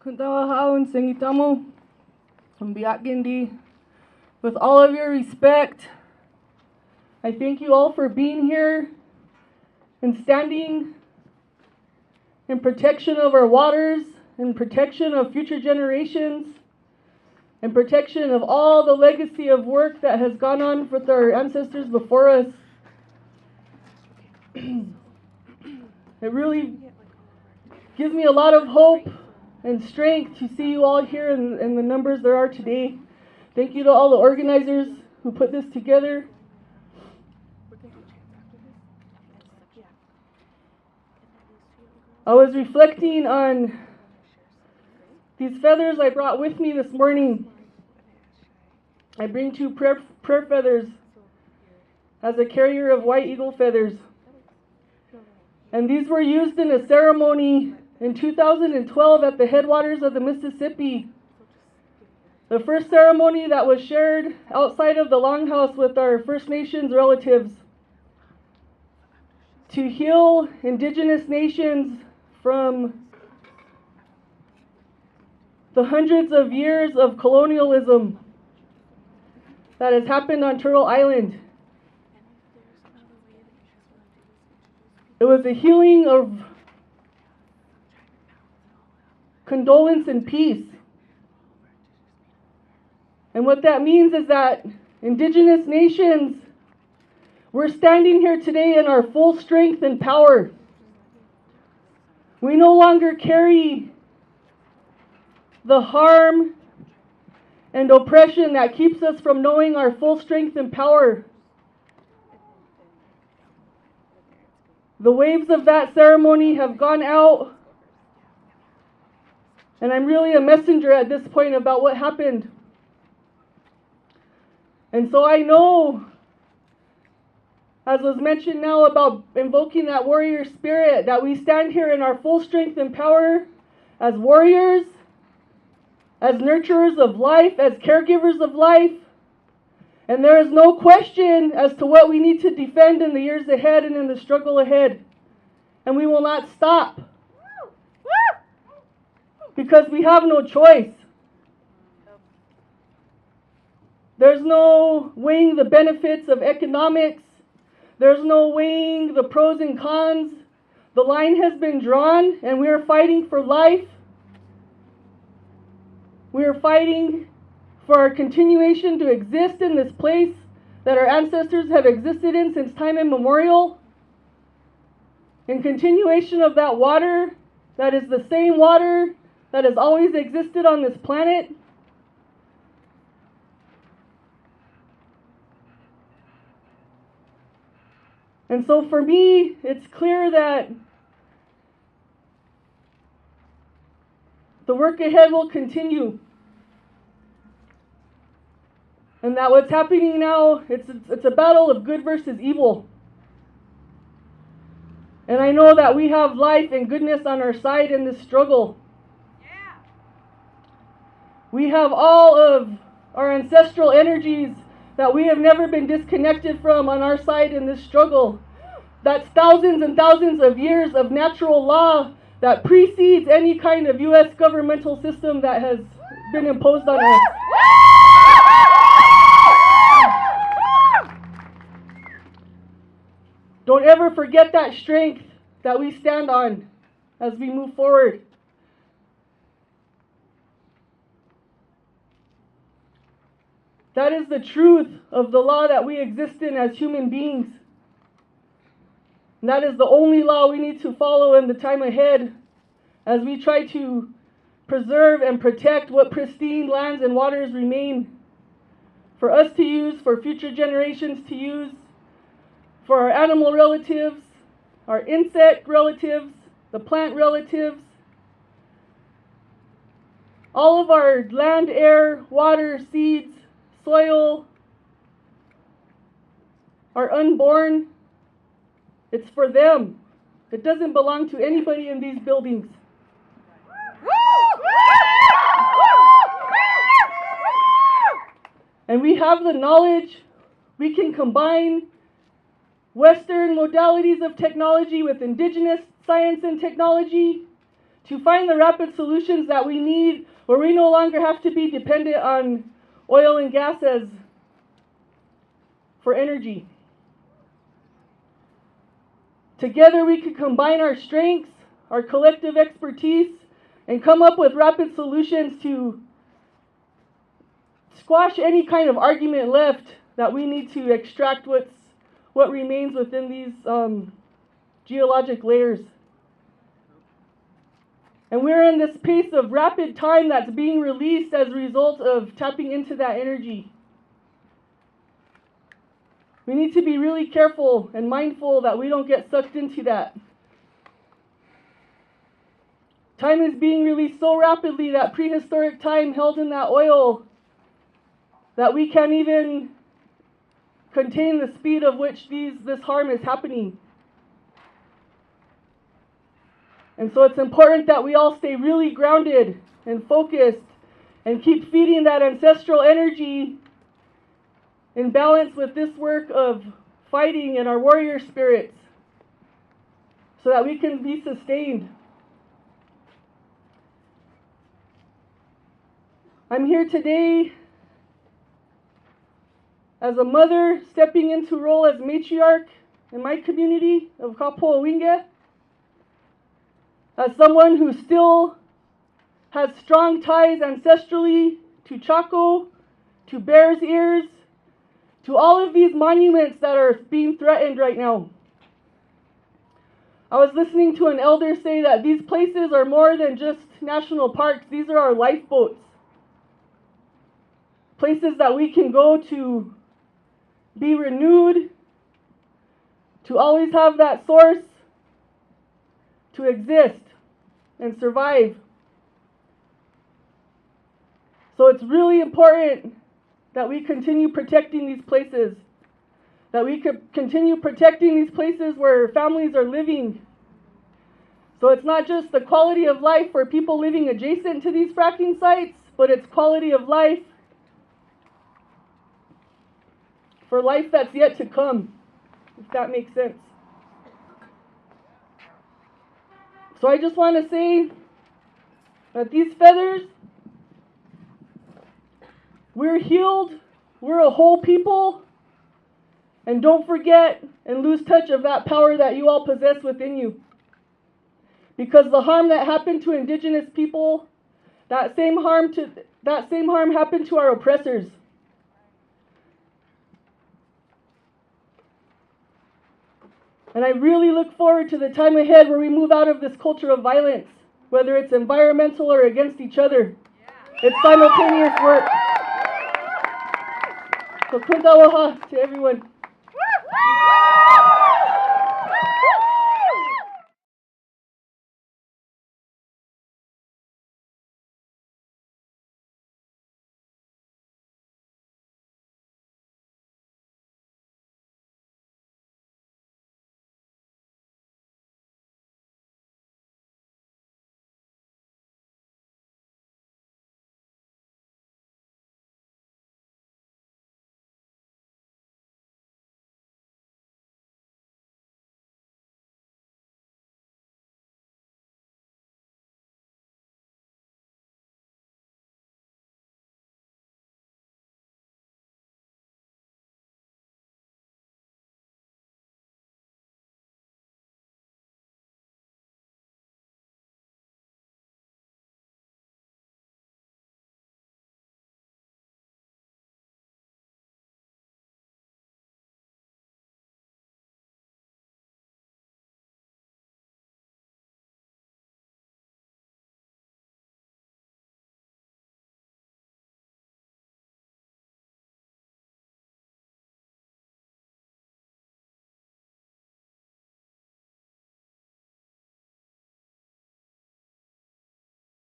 Kuntawahaon Sengitamo, Mbiakindi. With all of your respect, I thank you all for being here and standing in protection of our waters, in protection of future generations, in protection of all the legacy of work that has gone on with our ancestors before us. It really gives me a lot of hope and strength to see you all here in the numbers there are today. Thank you to all the organizers who put this together. I was reflecting on these feathers I brought with me this morning. I bring 2 prayer feathers as a carrier of white eagle feathers. And these were used in a ceremony in 2012 at the headwaters of the Mississippi. The first ceremony that was shared outside of the longhouse with our First Nations relatives to heal indigenous nations from the hundreds of years of colonialism that has happened on Turtle Island. It was a healing of condolence and peace. And what that means is that indigenous nations, we're standing here today in our full strength and power. We no longer carry the harm and oppression that keeps us from knowing our full strength and power. The waves of that ceremony have gone out, and I'm really a messenger at this point about what happened. And so I know, as was mentioned now about invoking that warrior spirit, that we stand here in our full strength and power as warriors, as nurturers of life, as caregivers of life. And there is no question as to what we need to defend in the years ahead and in the struggle ahead. And we will not stop. Because we have no choice. There's no weighing the benefits of economics. There's no weighing the pros and cons. The line has been drawn, and we are fighting for life. We are fighting for our continuation to exist in this place that our ancestors have existed in since time immemorial. In continuation of that water, that is the same water that has always existed on this planet. And so for me, it's clear that the work ahead will continue. And that what's happening now, it's a battle of good versus evil. And I know that we have life and goodness on our side in this struggle. Yeah. We have all of our ancestral energies that we have never been disconnected from on our side in this struggle. That's thousands and thousands of years of natural law that precedes any kind of U.S. governmental system that has been imposed on us. Don't ever forget that strength that we stand on as we move forward. That is the truth of the law that we exist in as human beings. And that is the only law we need to follow in the time ahead as we try to preserve and protect what pristine lands and waters remain for us to use, for future generations to use, for our animal relatives, our insect relatives, the plant relatives, all of our land, air, water, seeds, soil, our unborn. It's for them. It doesn't belong to anybody in these buildings. And we have the knowledge. We can combine Western modalities of technology with indigenous science and technology to find the rapid solutions that we need, where we no longer have to be dependent on oil and gas for energy. Together we can combine our strengths, our collective expertise, and come up with rapid solutions to squash any kind of argument left that we need to extract what remains within these geologic layers. And we're in this pace of rapid time that's being released as a result of tapping into that energy. We need to be really careful and mindful that we don't get sucked into that. Time is being released so rapidly that prehistoric time held in that oil that we can't even contain the speed of which this harm is happening. And so it's important that we all stay really grounded and focused and keep feeding that ancestral energy in balance with this work of fighting and our warrior spirits so that we can be sustained. I'm here today as a mother stepping into role as matriarch in my community of Kapo'awinge, as someone who still has strong ties ancestrally to Chaco, to Bears Ears, to all of these monuments that are being threatened right now. I was listening to an elder say that these places are more than just national parks. These are our lifeboats. Places that we can go to be renewed, to always have that source to exist and survive. So it's really important that we continue protecting these places, that we could continue protecting these places where families are living. So it's not just the quality of life for people living adjacent to these fracking sites, but it's quality of life for life that's yet to come, if that makes sense. So I just want to say that these feathers, we're healed, we're a whole people, and don't forget and lose touch of that power that you all possess within you. Because the harm that happened to indigenous people, that same harm happened to our oppressors. And I really look forward to the time ahead where we move out of this culture of violence, whether it's environmental or against each other. It's simultaneous work. So kunta aloha to everyone.